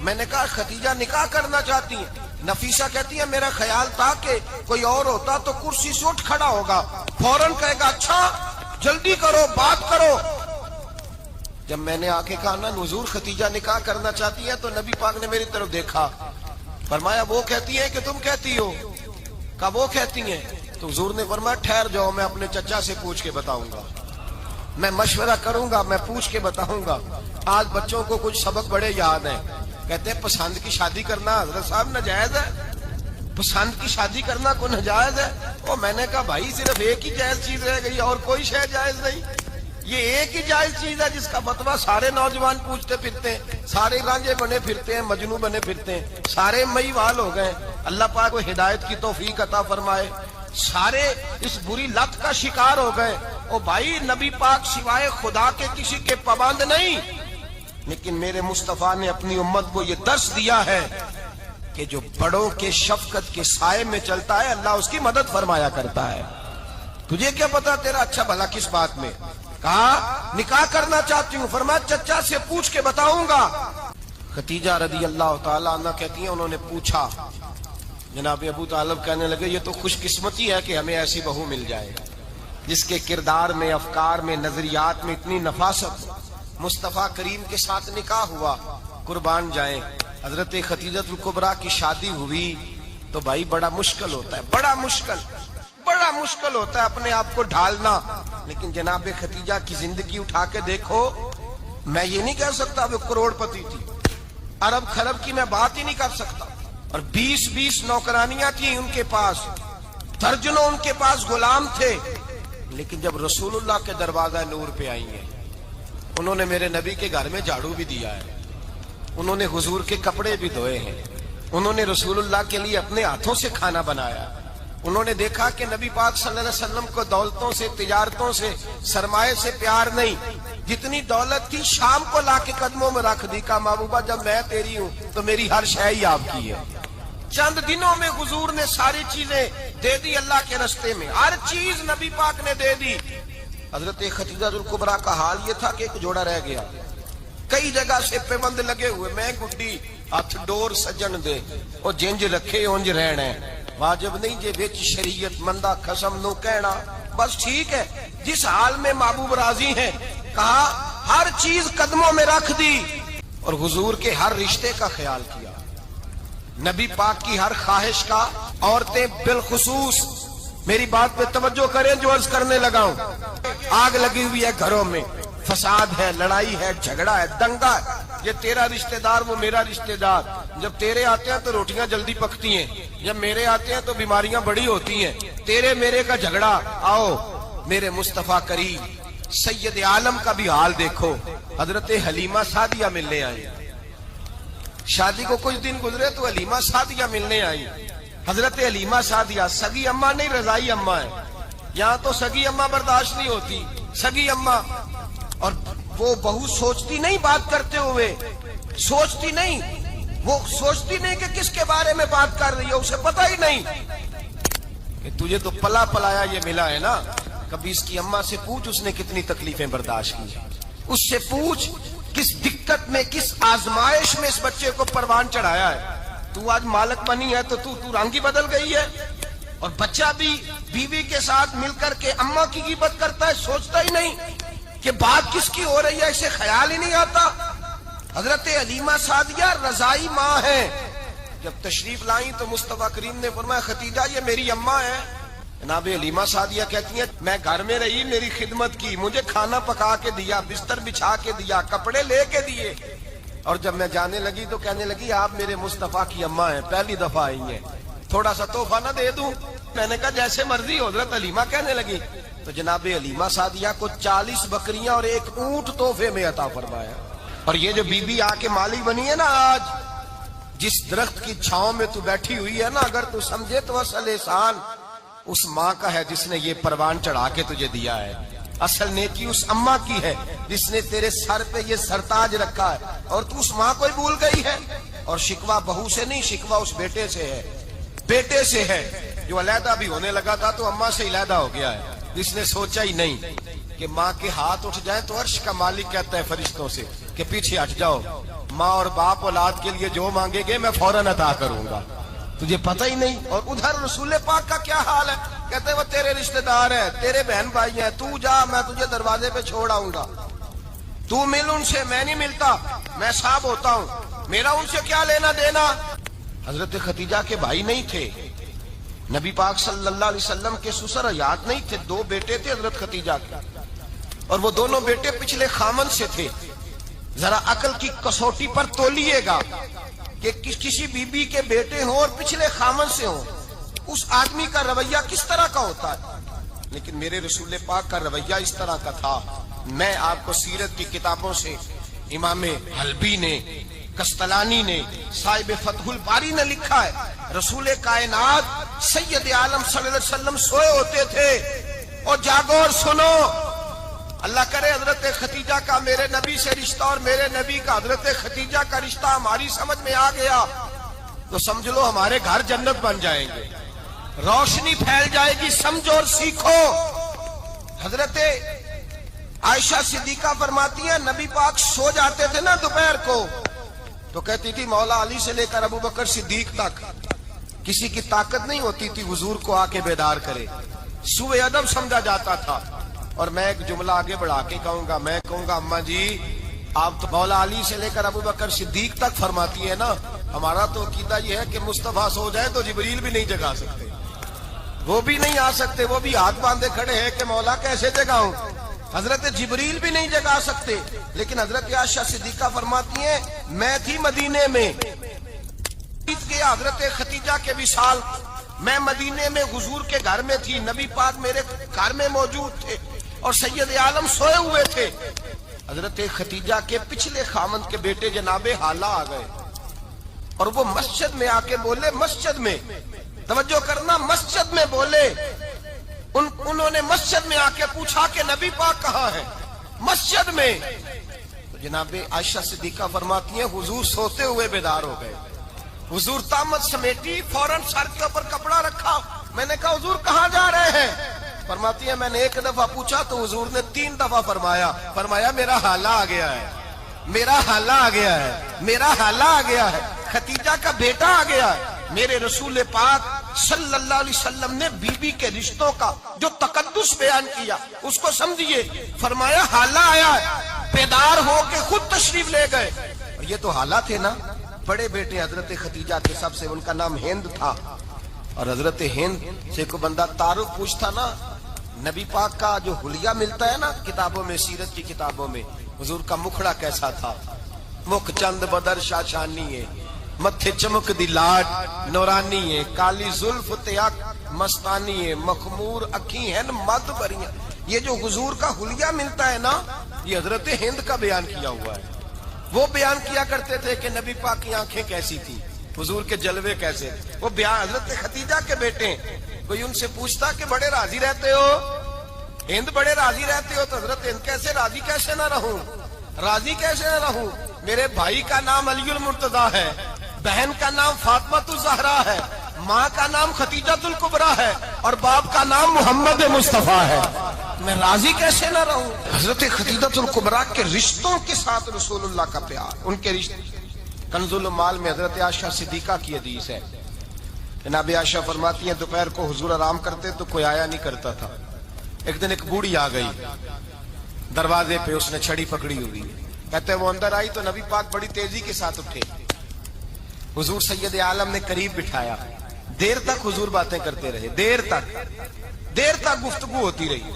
میں نے کہا خدیجہ نکاح کرنا چاہتی ہیں؟ نفیسہ کہتی ہے میرا خیال تھا کہ کوئی اور ہوتا تو کرسی سے اٹھ کھڑا ہوگا، فوراً کہے گا اچھا جلدی کرو بات کرو۔ جب میں نے آ کے کہا نا حضور خدیجہ نکاح کرنا چاہتی ہے تو نبی پاک نے میری طرف دیکھا، فرمایا وہ کہتی ہیں کہ تم کہتی ہو؟ کہا وہ کہتی ہیں۔ تو حضور نے فرمایا ٹھہر جاؤ، میں اپنے چچا سے پوچھ کے بتاؤں گا، میں مشورہ کروں گا، میں پوچھ کے بتاؤں گا۔ آج بچوں کو کچھ سبق بڑے یاد ہیں، کہتے ہیں پسند کی شادی کرنا حضرت صاحب ناجائز ہے، پسند کی شادی کرنا کو ناجائز ہے۔ اور میں نے کہا بھائی صرف ایک ہی جائز چیز رہ گئی اور کوئی شے جائز نہیں، یہ ایک ہی جائز چیز ہے جس کا فتویٰ سارے نوجوان پوچھتے پھرتے ہیں، سارے رانجے بنے پھرتے ہیں، مجنو بنے پھرتے ہیں، سارے مئی وال ہو گئے۔ اللہ پاک کو ہدایت کی توفیق عطا فرمائے، سارے اس بری لت کا شکار ہو گئے۔ او بھائی نبی پاک سوائے خدا کے کسی کے پابند نہیں، لیکن میرے مصطفیٰ نے اپنی امت کو یہ درس دیا ہے کہ جو بڑوں کے شفقت کے سائے میں چلتا ہے اللہ اس کی مدد فرمایا کرتا ہے۔ تجھے کیا پتا تیرا اچھا بھلا کس بات میں؟ کہا نکاح کرنا چاہتی ہوں، فرمایا چچا سے پوچھ کے بتاؤں گا۔ خدیجہ رضی اللہ تعالیٰ عنہ کہتی ہیں انہوں نے پوچھا، جناب ابو طالب کہنے لگے یہ تو خوش قسمتی ہے کہ ہمیں ایسی بہو مل جائے جس کے کردار میں، افکار میں، نظریات میں اتنی نفاست۔ مصطفیٰ کریم کے ساتھ نکاح ہوا، قربان جائیں حضرت خدیجہ الکبریٰ کی شادی ہوئی تو بھائی بڑا مشکل ہوتا ہے، بڑا مشکل ہوتا ہے اپنے آپ کو ڈھالنا، لیکن جناب خدیجہ کی زندگی اٹھا کے دیکھو، میں یہ نہیں کہہ سکتا وہ کروڑ پتی تھی، ارب خرب کی میں بات ہی نہیں کر سکتا، اور 20 نوکرانیاں تھیں ان کے پاس، درجنوں ان کے پاس غلام تھے، لیکن جب رسول اللہ کے دروازہ نور پہ آئی ہیں، انہوں نے میرے نبی کے گھر میں جھاڑو بھی دیا ہے، انہوں نے حضور کے کپڑے بھی دھوئے ہیں، انہوں نے رسول اللہ کے لیے اپنے ہاتھوں سے کھانا بنایا، انہوں نے دیکھا کہ نبی پاک صلی اللہ علیہ وسلم کو دولتوں سے، تجارتوں سے، سرمایہ سے پیار نہیں، جتنی دولت تھی شام کو لا کے قدموں میں رکھ دی، کہا محبوبہ جب میں تیری ہوں تو میری ہر شے ہی آپ کی ہے۔ چند دنوں میں حضور نے ساری چیزیں دے دی اللہ کے رستے میں، ہر چیز نبی پاک نے دے دی۔ حضرت خدیجہ الکبریٰ کا حال یہ تھا کہ ایک جوڑا رہ گیا، کئی جگہ سے پیبند لگے ہوئے، میں گڈی ہاتھ ڈور سجن دے او جنج رکھے اونج رہنا، واجب نہیں جے وچ شریعت مندہ قسم نو کہنا، بس ٹھیک ہے جس حال میں محبوب راضی ہیں، کہا ہر چیز قدموں میں رکھ دی، اور حضور کے ہر رشتے کا خیال کیا، نبی پاک کی ہر خواہش کا۔ عورتیں بالخصوص میری بات پہ توجہ کریں جو عرض کرنے لگا ہوں، آگ لگی ہوئی ہے گھروں میں، فساد ہے، لڑائی ہے، جھگڑا ہے، دنگا ہے، یہ تیرا رشتہ دار وہ میرا رشتہ دار، جب تیرے آتے ہیں تو روٹیاں جلدی پکتی ہیں، جب میرے آتے ہیں تو بیماریاں بڑی ہوتی ہیں، تیرے میرے کا جھگڑا۔ آؤ میرے مصطفیٰ کریم سید عالم کا بھی حال دیکھو، حضرت حلیمہ سعدیہ ملنے آئی، شادی کو کچھ دن گزرے تو حلیمہ سعدیہ ملنے آئی۔ حضرت حلیمہ سعدیہ سگی اماں نہیں رضائی اماں ہے، یہاں تو سگی اماں برداشت نہیں ہوتی، سگی اماں، اور وہ بہو سوچتی نہیں بات کرتے ہوئے، سوچتی نہیں، وہ سوچتی نہیں کہ کس کے بارے میں بات کر رہی ہے، اسے پتہ ہی نہیں کہ تجھے تو پلا پلایا یہ ملا ہے نا، کبھی اس کی اماں سے پوچھ اس نے کتنی تکلیفیں برداشت کی، اس سے پوچھ کس دقت میں، کس آزمائش میں اس بچے کو پروان چڑھایا ہے۔ تو آج مالک بنی ہے تو تو رنگ ہی بدل گئی ہے، اور بچہ بھی بیوی کے ساتھ مل کر کے اماں کی غیبت کرتا ہے، سوچتا ہی نہیں کہ بات کس کی ہو رہی ہے، اسے خیال ہی نہیں آتا۔ حضرت حلیمہ سعدیہ رضائی ماں ہے، جب تشریف لائیں تو مصطفیٰ کریم نے فرمایا خدیجہ یہ میری اماں ہے۔ جناب حلیمہ سعدیہ کہتی ہیں میں گھر میں رہی، میری خدمت کی، مجھے کھانا پکا کے دیا، بستر بچھا کے دیا، کپڑے لے کے دیے، اور جب میں جانے لگی تو کہنے لگی آپ میرے مصطفیٰ کی اماں ہیں، پہلی دفعہ آئی ہیں، تھوڑا سا تحفہ نہ دے دوں؟ میں نے کہا جیسے مرضی حضرت حلیمہ کہنے لگی، تو جناب حلیمہ سعدیہ کو 40 بکریاں اور 1 اونٹ تحفے میں عطا فرمایا۔ اور یہ جو بی بی آ کے مالی بنی ہے نا آج، جس درخت کی چھاؤں میں تو بیٹھی ہوئی ہے نا، اگر تو سمجھے تو اصل احسان اس ماں کا ہے جس نے یہ پروان چڑھا کے تجھے دیا ہے، اصل نیکی اس اماں کی ہے جس نے تیرے سر پہ یہ سرتاج رکھا ہے، اور تو اس ماں کو ہی بھول گئی ہے۔ اور شکوہ بہو سے نہیں، شکوہ اس بیٹے سے ہے، بیٹے سے ہے جو علیحدہ بھی ہونے لگا تھا تو اماں سے علیحدہ ہو گیا ہے، جس نے سوچا ہی نہیں کہ ماں کے ہاتھ اٹھ جائیں تو عرش کا مالک کہتا ہے فرشتوں سے کہ پیچھے ہٹ جاؤ، ماں اور باپ اولاد کے لیے جو مانگے گے میں فوراً عطا کروں گا، تجھے پتہ ہی نہیں۔ اور ادھر رسول پاک کا کیا حال ہے، کہتے وہ تیرے رشتہ دار ہیں، تیرے بہن بھائی ہیں، تو جا میں تجھے دروازے پہ چھوڑ آؤں گا، تو مل ان سے، میں نہیں ملتا، میں صاحب ہوتا ہوں، میرا ان سے کیا لینا دینا۔ حضرت خدیجہ کے بھائی نہیں تھے، نبی پاک صلی اللہ علیہ وسلم کے سسر حیات نہیں تھے، 2 بیٹے تھے حضرت خدیجہ کے، اور وہ دونوں بیٹے پچھلے خامن سے تھے۔ ذرا عقل کی کسوٹی پر تولیے گا کہ کسی بی بی کے بیٹے ہوں اور پچھلے خامن سے ہوں، اس آدمی کا رویہ کس طرح کا ہوتا ہے۔ لیکن میرے رسول پاک کا رویہ اس طرح کا تھا۔ میں آپ کو سیرت کی کتابوں سے امام حلبی نے، کستلانی نے، صاحب فتح الباری نے لکھا ہے، رسول کائنات سید عالم صلی اللہ علیہ وسلم سوئے ہوتے تھے، اور جاگو اور سنو، اللہ کرے حضرت خدیجہ کا میرے نبی سے رشتہ اور میرے نبی کا حضرت خدیجہ کا رشتہ ہماری سمجھ میں آ گیا تو سمجھ لو ہمارے گھر جنت بن جائیں گے، روشنی پھیل جائے گی، سمجھو اور سیکھو۔ حضرت عائشہ صدیقہ فرماتی ہیں نبی پاک سو جاتے تھے نا دوپہر کو تو کہتی تھی مولا علی سے لے کر ابو بکر صدیق تک کسی کی طاقت نہیں ہوتی تھی حضور کو آ کے بیدار کرے، سوء ادب سمجھا جاتا تھا۔ اور میں ایک جملہ آگے بڑھا کے کہوں گا، میں کہوں گا اماں جی آپ تو مولا علی سے لے کر ابو بکر صدیق تک فرماتی ہے نا، ہمارا تو عقیدہ یہ ہے کہ مصطفیٰ سو جائے تو جبریل بھی نہیں جگا سکتے، وہ بھی نہیں آ سکتے، وہ بھی ہاتھ باندھے کھڑے ہیں کہ مولا کیسے جگاؤں، حضرت جبریل بھی نہیں جگا سکتے۔ لیکن حضرت عائشہ صدیقہ فرماتی ہیں میں تھی مدینے میں، حضرت خدیجہ کے وصال، میں مدینے میں حضور کے گھر میں تھی، نبی پاک میرے گھر میں موجود تھے اور سید عالم سوئے ہوئے تھے۔ حضرت خدیجہ کے پچھلے خامند کے بیٹے جناب حالہ آ گئے اور وہ مسجد میں آ کے بولے، مسجد میں توجہ کرنا، مسجد میں بولے، انہوں نے مسجد میں آ کے پوچھا کہ نبی پاک کہاں ہے، مسجد میں۔ تو جناب عائشہ صدیقہ فرماتی ہیں حضور سوتے ہوئے بیدار ہو گئے، حضور طامت سمیٹی، فوراً سر کے اوپر کپڑا رکھا، میں نے کہا حضور کہاں جا رہے ہیں، فرماتی ہے میں نے 1 دفعہ پوچھا تو حضور نے 3 دفعہ فرمایا میرا حالہ آ گیا ہے، میرا حالہ آ گیا ہے، میرا حالہ آ گیا ہے، خدیجہ کا بیٹا آ گیا ہے۔ میرے رسول پاک صلی اللہ علیہ وسلم نے بی بی کے رشتوں کا جو تقدس بیان کیا اس کو سمجھیے، فرمایا حالہ آیا ہے، بیدار ہو کے خود تشریف لے گئے۔ اور یہ تو حالہ تھے نا، بڑے بیٹے حضرت خدیجہ کے، سب سے ان کا نام ہند تھا، اور حضرت ہند سے کوئی بندہ تعارف پوچھتا نا، نبی پاک کا جو حلیہ ملتا ہے نا کتابوں میں، سیرت کی کتابوں میں، حضور کا مکھڑا کیسا تھا، مکھ چند بدر شاشانی ہے، متھے چمک دی لاڈ نورانی ہے، کالی زلف تیاک مستانی ہے، مخمور اکھی ہیں مد بریاں۔ یہ جو حضور کا حلیہ ملتا ہے نا یہ حضرت ہند کا بیان کیا ہوا ہے۔ وہ بیان کیا کرتے تھے کہ نبی پاک کی آنکھیں کیسی تھی، حضور کے جلوے کیسے، وہ بیان حضرت خدیجہ کے بیٹے۔ کوئی ان سے پوچھتا کہ بڑے راضی رہتے ہو ہند، بڑے راضی رہتے ہو، تو حضرت ہند کیسے راضی کیسے نہ رہوں، راضی کیسے نہ رہوں، میرے بھائی کا نام علی المرتضیٰ ہے، بہن کا نام فاطمہ الزہرا ہے، ماں کا نام خدیجہ الکبریٰ ہے، اور باپ کا نام محمد مصطفیٰ ہے، میں راضی کیسے نہ رہوں۔ حضرت خدیجہ الکبریٰ کے رشتوں کے ساتھ رسول اللہ کا پیار، ان کے رشتے۔ کنز المال میں حضرت عائشہ صدیقہ کی حدیث ہے، جناب عائشہ فرماتی ہیں دوپہر کو حضور آرام کرتے تو کوئی آیا نہیں کرتا تھا، ایک دن ایک بوڑھی آ گئی دروازے پہ، اس نے چھڑی پکڑی ہوئی، کہتے وہ اندر آئی تو نبی پاک بڑی تیزی کے ساتھ اٹھے، حضور سید عالم نے قریب بٹھایا، دیر تک حضور باتیں کرتے رہے، دیر تک گفتگو ہوتی رہی۔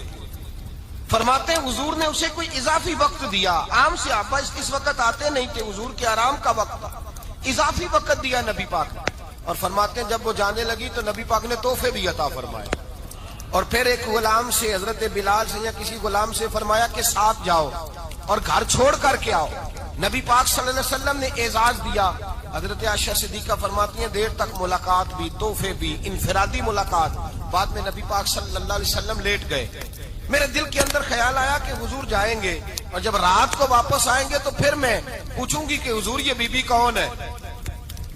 فرماتے ہیں حضور نے اسے کوئی اضافی وقت دیا، عام صحابہ اس وقت آتے نہیں تھے، حضور کے آرام کا وقت تھا، اضافی وقت دیا نبی پاک نے۔ اور فرماتے ہیں جب وہ جانے لگی تو نبی پاک نے تحفے بھی عطا فرمائے، اور پھر ایک غلام سے، حضرت بلال سے یا کسی غلام سے فرمایا کہ ساتھ جاؤ اور گھر چھوڑ کر کے آؤ۔ نبی پاک صلی اللہ علیہ وسلم نے اعزاز دیا۔ حضرت عائشہ صدیقہ فرماتی ہیں دیر تک ملاقات بھی، تحفے بھی، انفرادی ملاقات۔ بعد میں نبی پاک صلی اللہ علیہ وسلم لیٹ گئے، میرے دل کے اندر خیال آیا کہ حضور جائیں گے اور جب رات کو واپس آئیں گے تو پھر میں پوچھوں گی کہ حضور یہ بی بی کون ہے،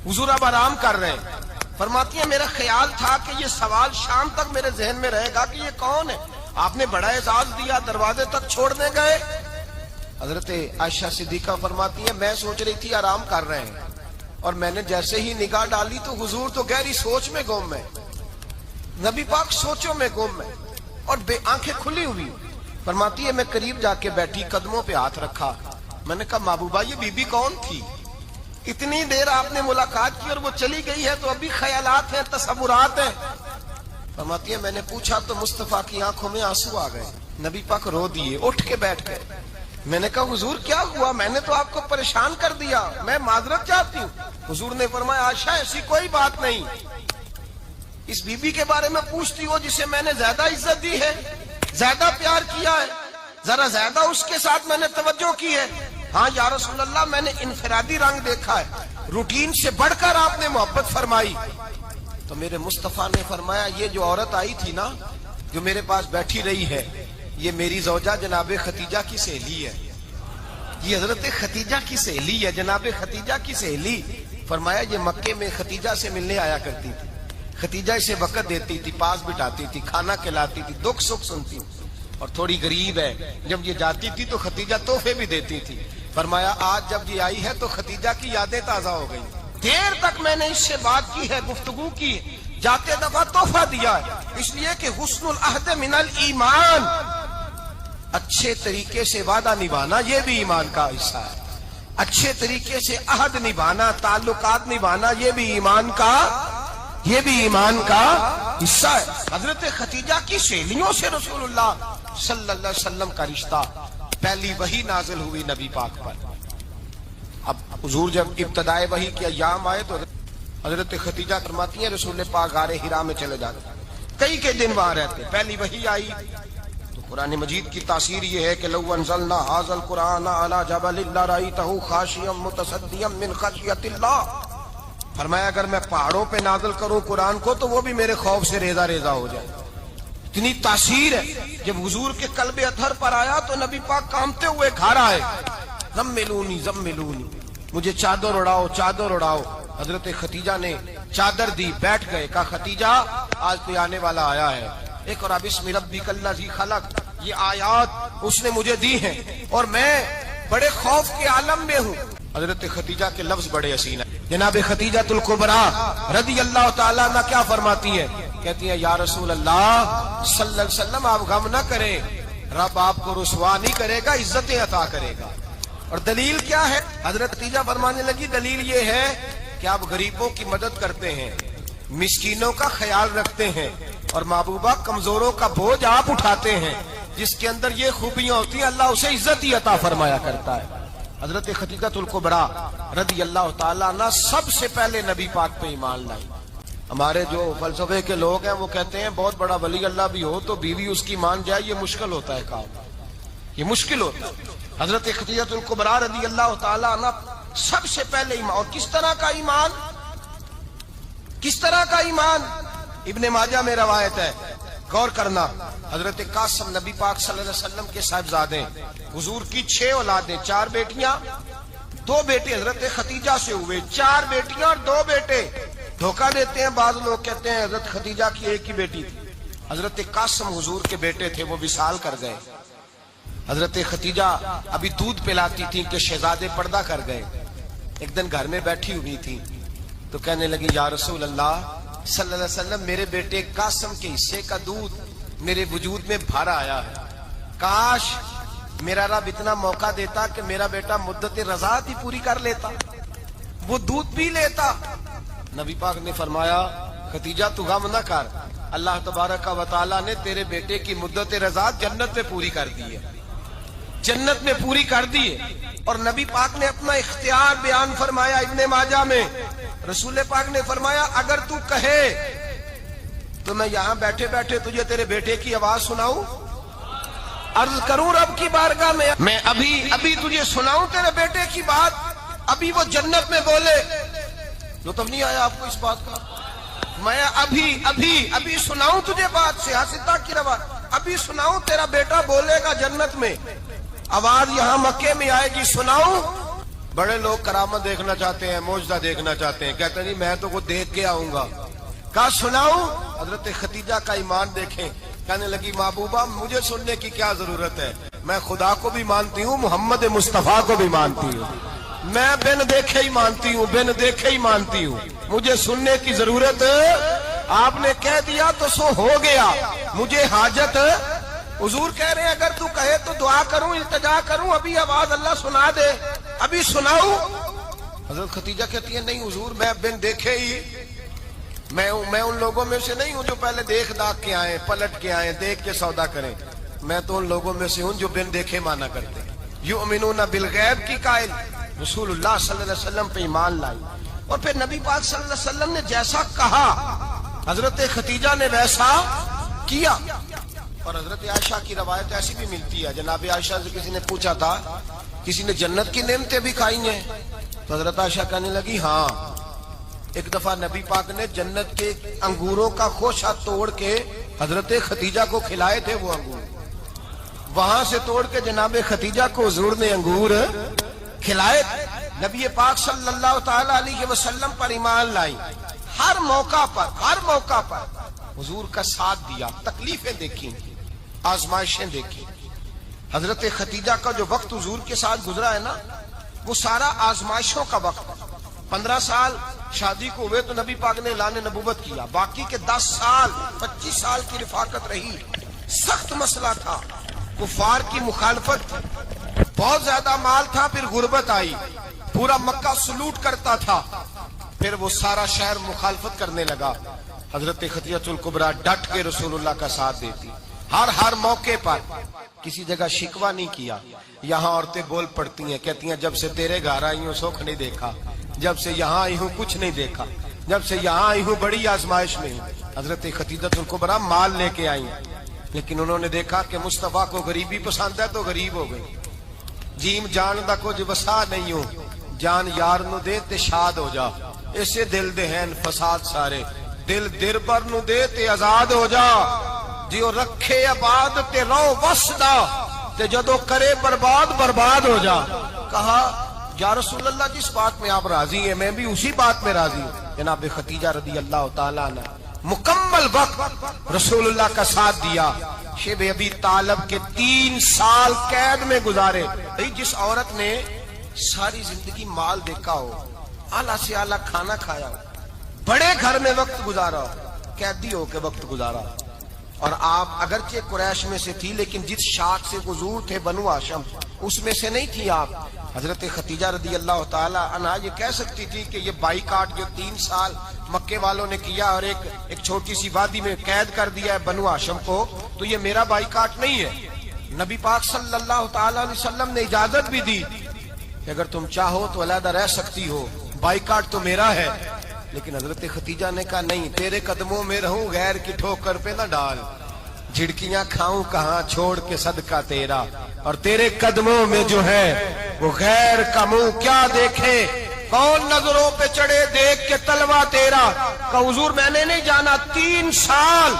حضور اب آرام کر رہے ہیں۔ فرماتی ہیں میرا خیال تھا کہ یہ سوال شام تک میرے ذہن میں رہے گا کہ یہ کون ہے، آپ نے بڑا اعزاز دیا، دروازے تک چھوڑنے گئے۔ حضرت عائشہ صدیقہ فرماتی ہیں میں سوچ رہی تھی آرام کر رہے ہیں اور میں نے جیسے ہی نگاہ ڈالی تو حضور تو گہری سوچ میں گم ہے، نبی پاک سوچوں میں گم ہے اور بے آنکھیں کھلی ہوئی۔ فرماتی ہے میں قریب جا کے بیٹھی، قدموں پہ ہاتھ رکھا، میں نے کہا محبوبہ یہ بی بی کون تھی؟ اتنی دیر آپ نے ملاقات کی اور وہ چلی گئی ہے تو ابھی خیالات ہیں، تصورات ہیں۔ فرماتی ہے میں نے پوچھا تو مصطفیٰ کی آنکھوں میں آنسو آ گئے، نبی پاک رو دیے، اٹھ کے بیٹھ گئے۔ میں نے کہا حضور کیا ہوا؟ میں نے تو آپ کو پریشان کر دیا، میں معذرت چاہتی ہوں۔ حضور نے فرمایا عائشہ ایسی کوئی بات نہیں، اس بی بی کے بارے میں پوچھتی ہو جسے میں نے زیادہ عزت دی ہے، زیادہ پیار کیا ہے، ذرا زیادہ اس کے ساتھ میں نے توجہ کی ہے۔ ہاں یا رسول اللہ میں نے انفرادی رنگ دیکھا ہے، روٹین سے بڑھ کر آپ نے محبت فرمائی۔ تو میرے مصطفیٰ نے فرمایا یہ جو عورت آئی تھی نا، جو میرے پاس بیٹھی رہی ہے، یہ میری زوجہ جناب ختیجہ کی سہیلی ہے، یہ حضرت ختیجہ کی سہیلی ہے، جناب ختیجہ کی سہیلی۔ فرمایا یہ مکے میں ختیجہ سے ملنے آیا کرتی تھی، ختیجہ اسے وقت دیتی تھی، پاس بٹھاتی تھی، کھانا کھلاتی تھی، دکھ سکھ سنتی اور تھوڑی غریب ہے، جب یہ جاتی تھی تو ختیجہ تحفے بھی دیتی تھی۔ فرمایا آج جب یہ آئی ہے تو ختیجہ کی یادیں تازہ ہو گئی، دیر تک میں نے اس سے بات کی ہے، گفتگو کی، جاتے دفعہ تحفہ دیا ہے، اس لیے کہ حسن العہد من الایمان، اچھے طریقے سے وعدہ نبھانا یہ بھی ایمان کا حصہ ہے، اچھے طریقے سے عہد نبھانا، تعلقات نبھانا یہ بھی ایمان کا حصہ ہے۔ حضرت ختیجہ کی سہیلیوں سے رسول اللہ صلی اللہ علیہ وسلم کا رشتہ، پہلی وحی نازل ہوئی نبی پاک پر۔ اب حضور جب ابتدائے وحی کے ایام آئے تو حضرت ختیجہ فرماتی ہیں رسول پاک غار حرا میں چلے جاتے، کئی کے دن وہاں رہتے، پہلی وحی آئی تو قرآن مجید کی تاثیر یہ ہے کہ لو انزلنا ھذا القرآن علی جبل لرأیتہ خاشعا متصدعا من خشیۃ اللہ، فرمایا اگر میں پہاڑوں پہ نازل کروں قرآن کو تو وہ بھی میرے خوف سے ریزہ ریزہ ہو جائے، اتنی تاثیر ہے۔ جب حضور کے قلب اطہر پر آیا تو نبی پاک کانپتے ہوئے گھر آئے، زملونی زملونی، مجھے چادر اڑاؤ چادر اڑاؤ۔ حضرت ختیجہ نے چادر دی، بیٹھ گئے، کہا ختیجہ آج کوئی آنے والا آیا ہے، اقرأ بسم ربک الذی خلق، یہ آیات اس نے مجھے دی ہیں اور میں بڑے خوف کے عالم میں ہوں۔ حضرت ختیجہ کے لفظ بڑے حسین ہیں، جناب ختیجہ الکبریٰ رضی اللہ تعالیٰ عنہ کیا فرماتی ہیں؟ کہتی ہیں یا رسول اللہ صلی اللہ علیہ وسلم آپ غم نہ کریں، رب آپ کو رسوا نہیں کرے گا، عزتیں عطا کرے گا۔ اور دلیل کیا ہے؟ حضرت ختیجہ فرمانے لگی دلیل یہ ہے کہ آپ غریبوں کی مدد کرتے ہیں، مسکینوں کا خیال رکھتے ہیں اور محبوبہ کمزوروں کا بوجھ آپ اٹھاتے ہیں، جس کے اندر یہ خوبیاں ہوتی ہیں اللہ اسے عزت ہی عطا فرمایا کرتا ہے۔ حضرت ختیجہ الکبریٰ رضی اللہ تعالیٰ عنہ سب سے پہلے نبی پاک پہ ایمان لائی۔ ہمارے جو فلسفے کے لوگ ہیں وہ کہتے ہیں بہت بڑا ولی اللہ بھی ہو تو بیوی اس کی مان جائے، یہ مشکل ہوتا ہے کام، یہ مشکل ہوتا ہے۔ حضرت ختیجہ الکبریٰ رضی اللہ تعالیٰ عنہ سب سے پہلے ایمان، اور کس طرح کا ایمان؟ کس طرح کا ایمان؟ ابن ماجہ میں روایت ہے، غور کرنا، حضرت قاسم نبی پاک صلی اللہ علیہ وسلم کے صاحبزادے، حضور کی 6 اولادیں، 4 بیٹیاں 2 بیٹے حضرت ختیجہ سے ہوئے، 4 بیٹیاں اور 2 بیٹے۔ دھوکہ دیتے ہیں بعض لوگ، کہتے ہیں حضرت ختیجہ کی ایک ہی بیٹی تھی، حضرت قاسم حضور کے بیٹے تھے، وہ وصال کر گئے۔ حضرت ختیجہ ابھی دودھ پلاتی تھی کہ شہزادے پردہ کر گئے، ایک دن گھر میں بیٹھی ہوئی تھی تو کہنے لگی یا رسول اللہ صلی اللہ علیہ وسلم میرے بیٹے قاسم کے حصے کا دودھ میرے وجود میں بھر آیا ہے، کاش میرا رب اتنا موقع دیتا کہ میرا بیٹا مدت رضاعت ہی پوری کر لیتا، وہ دودھ پی لیتا۔ نبی پاک نے فرمایا ختیجہ تو غم نہ کر، اللہ تبارک و تعالیٰ نے تیرے بیٹے کی مدت رضاعت جنت میں پوری کر دی ہے، جنت میں پوری کر دی ہے۔ اور نبی پاک نے اپنا اختیار بیان فرمایا ابن ماجہ میں، رسول پاک نے فرمایا اگر تو کہے تو میں یہاں بیٹھے بیٹھے تجھے تیرے بیٹے کی آواز سناؤں، عرض کروں رب کی بارگاہ میں ابھی تجھے سناؤں تیرے بیٹے کی بات، ابھی وہ جنت میں بولے، لطف نہیں آیا آپ کو اس بات کا؟ میں ابھی سناؤں تجھے بات، سیاستہ کی روایت، ابھی سناؤں تیرا بیٹا بولے گا جنت میں، آواز یہاں مکے میں آئے گی، سناؤں؟ بڑے لوگ کرامت دیکھنا چاہتے ہیں، معجزہ دیکھنا چاہتے ہیں، کہتے ہیں میں تو وہ دیکھ کے آؤں گا، کہا سناؤں؟ حضرت ختیجہ کا ایمان دیکھیں، کہنے لگی محبوبہ مجھے سننے کی کیا ضرورت ہے، میں خدا کو بھی مانتی ہوں، محمد مصطفیٰ کو بھی مانتی ہوں، میں بن دیکھے ہی مانتی ہوں، بن دیکھے ہی مانتی ہوں، مجھے سننے کی ضرورت آپ نے کہہ دیا تو سو ہو گیا، مجھے حاجت حضور کہہ رہے ہیں اگر تو کہے تو دعا کروں، التجا کروں، ابھی آواز اللہ سنا دے، ابھی سناؤں؟ حضرت خدیجہ کہتی ہے نہیں حضور، میں بن دیکھے ہی میں ان لوگوں میں سے نہیں ہوں جو پہلے دیکھ داکھ کے آئے، پلٹ کے آئے، دیکھ کے سودا کریں، میں تو ان لوگوں میں سے ہوں جو بن دیکھے مانا کرتے ہیں۔ یؤمنون بالغیب کی قائل، رسول اللہ صلی اللہ علیہ وسلم پہ ایمان لائی، اور پھر نبی پاک صلی اللہ علیہ وسلم نے جیسا کہا حضرت خدیجہ نے ویسا کیا۔ اور حضرت عائشہ کی روایت ایسی بھی ملتی ہے، جناب عائشہ سے کسی نے پوچھا تھا کسی نے جنت کی نعمتیں بھی کھائی ہیں؟ تو حضرت عائشہ کہنے لگی ہاں، ایک دفعہ نبی پاک نے جنت کے انگوروں کا خوشہ توڑ کے حضرت خدیجہ کو کھلائے تھے، وہ انگور وہاں سے توڑ کے جناب خدیجہ کو حضور نے انگور کھلائے تھے۔ نبی پاک صلی اللہ تعالی علیہ وسلم پر ایمان لائی، ہر موقع پر حضور کا ساتھ دیا، تکلیفیں دیکھی، آزمائشیں دیکھی۔ حضرت خدیجہ کا جو وقت حضور کے ساتھ گزرا ہے نا، وہ سارا آزمائشوں کا وقت۔ 15 سال شادی کو ہوئے تو نبی پاک نے اعلان نبوت کیا، باقی کے 10 سال 25 سال کی رفاقت رہی، سخت مسئلہ تھا، کفار کی مخالفت، بہت زیادہ مال تھا، پھر غربت آئی، پورا مکہ سلوٹ کرتا تھا، پھر وہ سارا شہر مخالفت کرنے لگا۔ حضرت خدیجہ الکبریٰ ڈٹ کے رسول اللہ کا ساتھ دیتی، ہر موقع پر کسی جگہ شکوہ نہیں کیا۔ یہاں عورتیں بول پڑتی ہیں، کہتی ہیں جب سے تیرے گھر آئی ہوں سکھ نہیں دیکھا، جب سے یہاں آئی ہوں کچھ نہیں دیکھا، جب سے یہاں آئی ہوں بڑی آزمائش میں ہوں۔ حضرت خدیجہ الکبریٰ مال لے کے آئی، لیکن انہوں نے دیکھا کہ مصطفیٰ کو غریبی پسند ہے تو غریب ہو گئی۔ جیم جان دا کچھ وسا نہیں ہو، جان یار نو دے تے شاد ہو جا، اسے دل دے ہیں فساد سارے، دل دربر نو دے تے آزاد ہو جا، جیو رکھے آباد تے رو وسدا، تے جدو کرے برباد ہو جا۔ کہا یا رسول اللہ جس بات میں آپ راضی ہیں میں بھی اسی بات میں راضی ہوں۔ جناب خدیجہ رضی اللہ تعالیٰ عنہ مکمل وقت رسول اللہ کا ساتھ دیا۔ شیب ابی طالب کے 3 سال قید میں گزارے۔ جس عورت نے ساری زندگی مال دیکھا ہو، اعلیٰ سے اعلیٰ کھانا کھایا ہو، بڑے گھر میں وقت گزارا ہو، قیدی ہو کے وقت گزارا، اور آپ اگرچہ قریش میں سے تھی لیکن جس شاخ سے حضور تھے بنو ہاشم اس میں سے نہیں تھی آپ۔ حضرت خدیجہ رضی اللہ تعالی عنہا یہ کہہ سکتی تھی کہ یہ بائیکاٹ جو 3 سال مکے والوں نے کیا اور ایک چھوٹی سی وادی میں قید کر دیا ہے بنو ہاشم کو، تو یہ میرا بائیکاٹ نہیں ہے۔ نبی پاک صلی اللہ تعالی علیہ وسلم نے اجازت بھی دی کہ اگر تم چاہو تو علیحدہ رہ سکتی ہو، بائیکاٹ تو میرا ہے۔ لیکن حضرت خدیجہ نے کہا نہیں، تیرے قدموں میں رہوں، غیر کی ٹھوکر پہ نہ ڈال، جھڑکیاں کھاؤں کہاں چھوڑ کے صدقہ تیرا، اور تیرے قدموں میں جو ہے وہ غیر کا منہ کیا دیکھے، کون نظروں پہ چڑھے دیکھ کے تلوا تیرا۔ کہ حضور میں نے نہیں جانا، 3 سال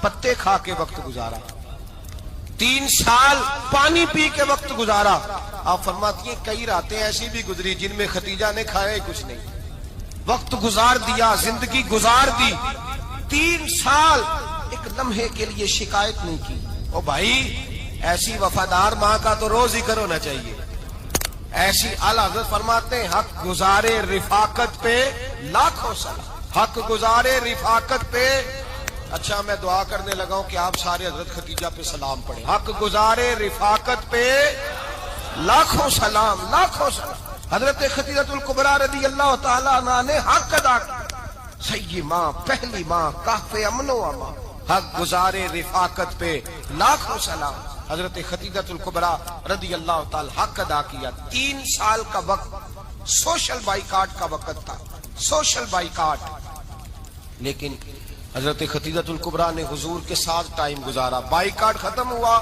پتے کھا کے وقت گزارا، 3 سال پانی پی کے وقت گزارا۔ آپ فرماتی ہیں کئی راتیں ایسی بھی گزری جن میں خدیجہ نے کھایا ہی کچھ نہیں، وقت گزار دیا، زندگی گزار دی، 3 سال ایک لمحے کے لیے شکایت نہیں کی۔ او بھائی ایسی وفادار ماں کا تو روز ذکر ہونا چاہیے۔ ایسی اعلیٰ حضرت فرماتے ہیں حق گزارے رفاقت پہ لاکھوں سلام، حق گزارے رفاقت پہ۔ اچھا میں دعا کرنے لگا ہوں کہ آپ سارے حضرت خدیجہ پہ سلام پڑھیں۔ حق گزارے رفاقت پہ لاکھوں سلام، لاکھوں سلام۔ حضرت خدیجہ الکبریٰ رضی اللہ تعالیٰ عنہ نے حق ادا کیا، صحیح ماں، پہلی ماں، کہف امن و امان، حق گزارے رفاقت پہ لاکھوں سلام۔ حضرت خدیجہ الکبریٰ رضی اللہ تعالی حق ادا کیا۔ 3 سال کا وقت سوشل بائیکاٹ کا وقت تھا، سوشل بائیکاٹ، لیکن حضرت خدیجہ الکبریٰ نے حضور کے ساتھ ٹائم گزارا۔ بائیکاٹ ختم ہوا،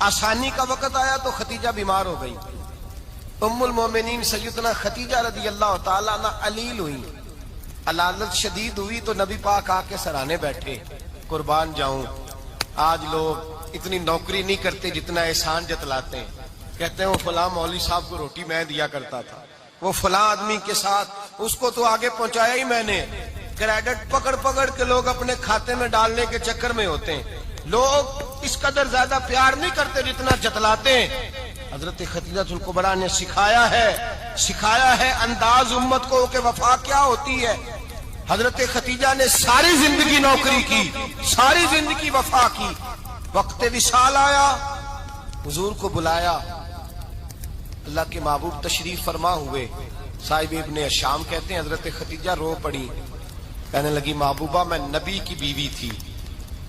آسانی کا وقت آیا تو خدیجہ بیمار ہو گئی۔ ام المومنین سیدنا خدیجہ رضی اللہ تعالیٰ عنہ علیل ہوئی، علالت شدید ہوئی تو نبی پاک آ کے سرانے بیٹھے۔ قربان جاؤں، آج لوگ اتنی نوکری نہیں کرتے جتنا احسان جتلاتے ہیں، کہتے ہیں وہ فلاں مولوی صاحب کو روٹی میں دیا کرتا تھا، وہ فلاں آدمی کے ساتھ اس کو تو آگے پہنچایا ہی میں نے۔ کریڈٹ پکڑ پکڑ کے لوگ اپنے کھاتے میں ڈالنے کے چکر میں ہوتے ہیں۔ لوگ اس قدر زیادہ پیار نہیں کرتے جتنا جتلاتے ہیں۔ حضرت خدیجہ الکبریٰ نے سکھایا ہے انداز امت کو کہ وفا کیا ہوتی ہے۔ حضرت خدیجہ نے ساری زندگی نوکری کی، ساری زندگی وفا کی۔ وقت وصال آیا، حضور کو بلایا، اللہ کے محبوب تشریف فرما ہوئے۔ صاحب ابن شام کہتے ہیں حضرت خدیجہ رو پڑی، کہنے لگی محبوبہ میں نبی کی بیوی تھی،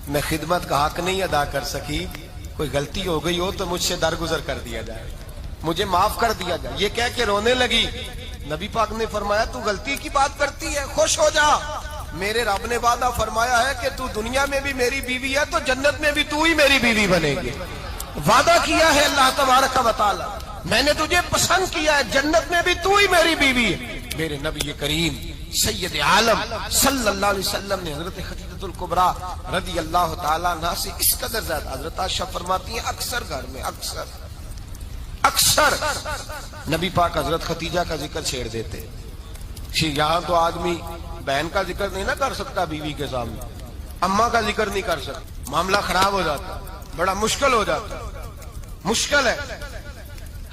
میں خدمت کا حق نہیں ادا کر سکی، کوئی غلطی ہو گئی ہو تو مجھ سے درگزر کر دیا جائے، مجھے معاف کر دیا جائے۔ یہ کہہ کے رونے لگی۔ نبی پاک نے فرمایا تو غلطی کی بات کرتی ہے، خوش ہو جا، میرے رب نے وعدہ فرمایا ہے کہ تو دنیا میں بھی میری بیوی ہے تو جنت میں بھی تو ہی میری بیوی بنے گی۔ وعدہ کیا ہے اللہ تبارک و تعالی، میں نے تجھے پسند کیا ہے، جنت میں بھی تو ہی میری بیوی ہے۔ میرے نبی کریم سید عالم صلی اللہ علیہ وسلم نے حضرت خدیجہ الکبریٰ رضی اللہ تعالیٰ عنہ سے اس قدر زیادہ، حضرت عائشہ فرماتی ہیں اکثر گھر میں اکثر نبی پاک حضرت خدیجہ کا ذکر چھیڑ دیتے۔ یہاں تو آدمی بہن کا ذکر نہیں نہ کر سکتا بیوی کے سامنے، اماں کا ذکر نہیں کر سکتا، معاملہ خراب ہو جاتا، بڑا مشکل ہو جاتا، مشکل ہے۔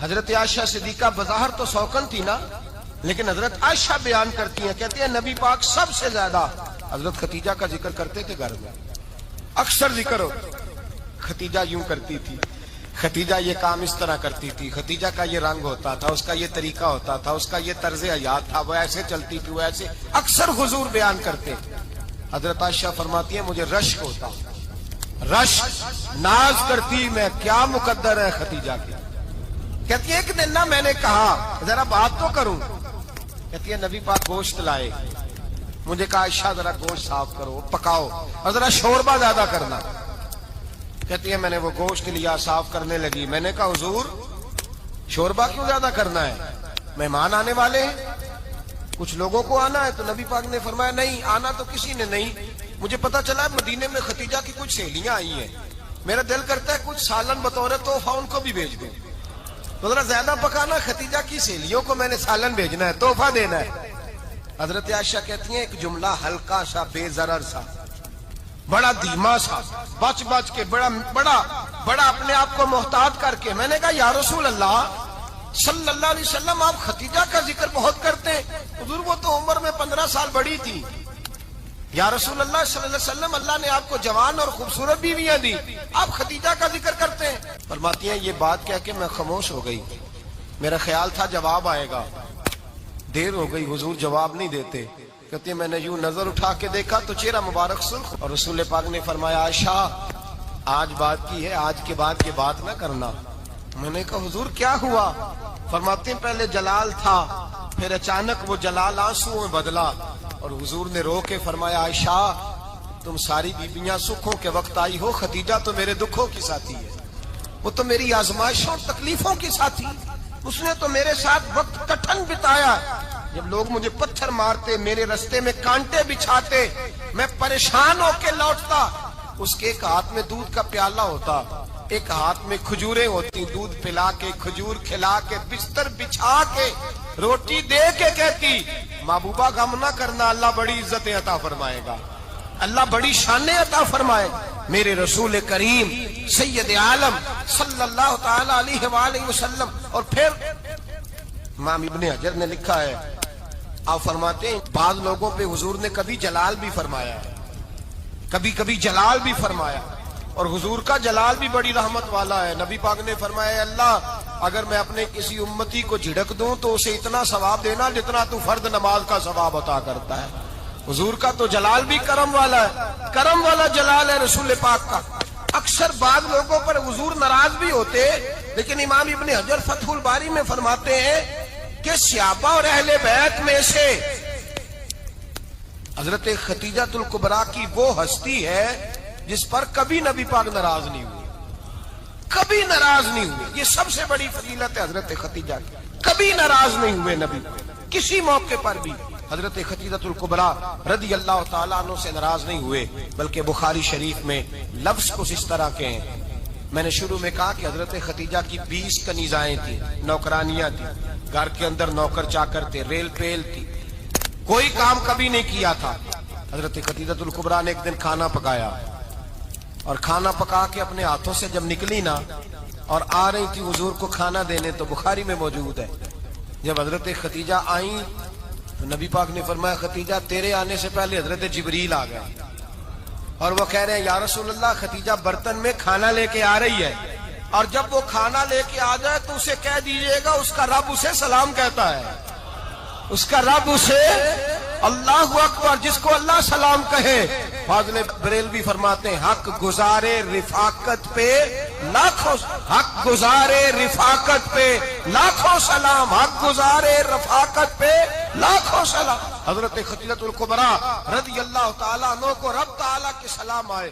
حضرت عائشہ صدیقہ بظاہر تو سوکن تھی نا، لیکن حضرت عائشہ بیان کرتی ہیں، کہتی ہیں نبی پاک سب سے زیادہ حضرت خدیجہ کا ذکر کرتے تھے گھر میں، اکثر ذکر ہو۔ خدیجہ یوں کرتی تھی، خدیجہ یہ کام اس طرح کرتی تھی، خدیجہ کا یہ رنگ ہوتا تھا، اس کا یہ طریقہ ہوتا تھا، اس کا یہ طرز حیات تھا، وہ ایسے چلتی تھی، وہ ایسے، اکثر حضور بیان کرتے۔ حضرت عائشہ فرماتی ہیں مجھے رشک ہوتا، رشک، ناز کرتی میں، کیا مقدر ہے خدیجہ کی۔ کہتی ہے ایک دن نا میں نے کہا ذرا بات تو کروں، کہتی ہے نبی پاک گوشت لائے، مجھے کہا عائشہ ذرا گوشت صاف کرو، پکاؤ اور ذرا شوربہ زیادہ کرنا۔ کہتی ہے میں نے وہ گوشت لیا، صاف کرنے لگی، میں نے کہا حضور شوربہ کیوں زیادہ کرنا ہے، مہمان آنے والے ہیں، کچھ لوگوں کو آنا ہے۔ تو نبی پاک نے فرمایا نہیں آنا تو کسی نے نہیں، مجھے پتا چلا مدینے میں خدیجہ کی کچھ سہیلیاں آئی ہیں، میرا دل کرتا ہے کچھ سالن بطور تحفہ ان کو بھی بھیج دوں، تو ذرا زیادہ پکانا، خدیجہ کی سہیلیوں کو میں نے سالن بھیجنا ہے، تحفہ دینا ہے۔ حضرت عائشہ کہتی ہیں ایک جملہ ہلکا سا، بے ضرر سا، بڑا دھیما سا، بچ کے بڑا اپنے آپ کو محتاط کر کے، میں نے کہا یا رسول اللہ صلی اللہ علیہ وسلم آپ خدیجہ کا ذکر بہت کرتے ہیں، حضور وہ تو عمر میں 15 سال بڑی تھی، یا رسول اللہ صلی اللہ علیہ وسلم اللہ نے آپ کو جوان اور خوبصورت بیویاں دی، آپ خدیجہ کا ذکر کرتے ہیں۔ فرماتی ہیں یہ بات کہہ کے میں خاموش ہو گئی، میرا خیال تھا جواب آئے گا، دیر ہو گئی، حضور جواب نہیں دیتے۔ کہتی ہے میں نے یوں نظر اٹھا کے دیکھا تو چہرہ مبارک سرخ، اور رسول پاک نے فرمایا عائشہ آج بات کی ہے، آج کے بعد یہ بات نہ کرنا۔ میں نے کہا حضور کیا ہوا؟ فرماتے ہیں پہلے جلال تھا، پھر اچانک وہ جلال آنسو میں بدلا، اور حضور نے رو کے فرمایا عائشہ تم ساری بیویاں سکھوں کے وقت آئی ہو، خدیجہ تو میرے دکھوں کی ساتھی ہے، وہ تو میری آزمائشوں اور تکلیفوں کی ساتھی، اس نے تو میرے ساتھ وقت کٹھن بتایا، جب لوگ مجھے پتھر مارتے، میرے رستے میں کانٹے بچھاتے، میں پریشان ہو کے لوٹتا، اس کے ایک ہاتھ میں دودھ کا پیالہ ہوتا، ایک ہاتھ میں کھجوریں ہوتی، دودھ پلا کے، کھجور کھلا کے، بستر بچھا کے، روٹی دے کے کہتی محبوبہ غم نہ کرنا، اللہ بڑی عزتیں عطا فرمائے گا، اللہ بڑی شانیں عطا فرمائے گا۔ میرے رسول کریم سید عالم صلی اللہ تعالی علیہ وآلہ وسلم۔ اور پھر امام ابن حجر نے لکھا ہے، آپ فرماتے ہیں بعض لوگوں پہ حضور نے کبھی جلال بھی فرمایا ہے، کبھی جلال بھی فرمایا، اور حضور کا جلال بھی بڑی رحمت والا ہے۔ نبی پاک نے فرمایا اللہ اگر میں اپنے کسی امتی کو جھڑک دوں تو اسے اتنا ثواب دینا جتنا تو فرد نماز کا ثواب عطا کرتا ہے۔ حضور کا تو جلال بھی کرم والا ہے، کرم والا جلال ہے رسول پاک کا۔ اکثر بعض لوگوں پر حضور ناراض بھی ہوتے، لیکن امام ابن حجر فتح الباری میں فرماتے ہیں کہ صحابہ اور اہل بیت میں سے حضرت خدیجہ الکبریٰ کی وہ ہستی ہے جس پر کبھی نبی پاک ناراض نہیں ہوئے، کبھی ناراض نہیں ہوئے۔ یہ سب سے بڑی فضیلت ہے حضرت خدیجہ کی، کبھی ناراض نہیں ہوئے نبی، کسی موقع پر بھی حضرت خدیجہ الکبریٰ رضی اللہ تعالیٰ عنہ سے ناراض نہیں ہوئے، بلکہ بخاری شریف میں لفظ کچھ اس طرح کے ہیں۔ میں نے شروع میں کہا کہ حضرت خدیجہ کی 20 کنیزائیں تھیں، نوکرانیاں تھیں، گھر کے اندر نوکر چاکر تھے، ریل پیل تھی، کوئی کام کبھی نہیں کیا تھا۔ حضرت خدیجہ الکبریٰ نے ایک دن کھانا پکایا، اور کھانا پکا کے اپنے ہاتھوں سے جب نکلی نا اور آ رہی تھی حضور کو کھانا دینے، تو بخاری میں موجود ہے جب حضرت ختیجہ آئیں تو نبی پاک نے فرمایا ختیجہ تیرے آنے سے پہلے حضرت جبریل آ گئے، اور وہ کہہ رہے ہیں یا رسول اللہ ختیجہ برتن میں کھانا لے کے آ رہی ہے، اور جب وہ کھانا لے کے آ جائے تو اسے کہہ دیجئے گا اس کا رب اسے سلام کہتا ہے، اس کا رب اسے اللہ اکبر، جس کو اللہ سلام کہے۔ فاضل بریلوی فرماتے ہیں حق گزارے رفاقت پہ لاکھوں، حق گزارے رفاقت پہ لاکھوں سلام، حق گزارے رفاقت پہ لاکھوں سلام۔ حضرت خدیجہ الکبریٰ رضی اللہ تعالیٰ عنہ کو رب تعالیٰ کے سلام آئے۔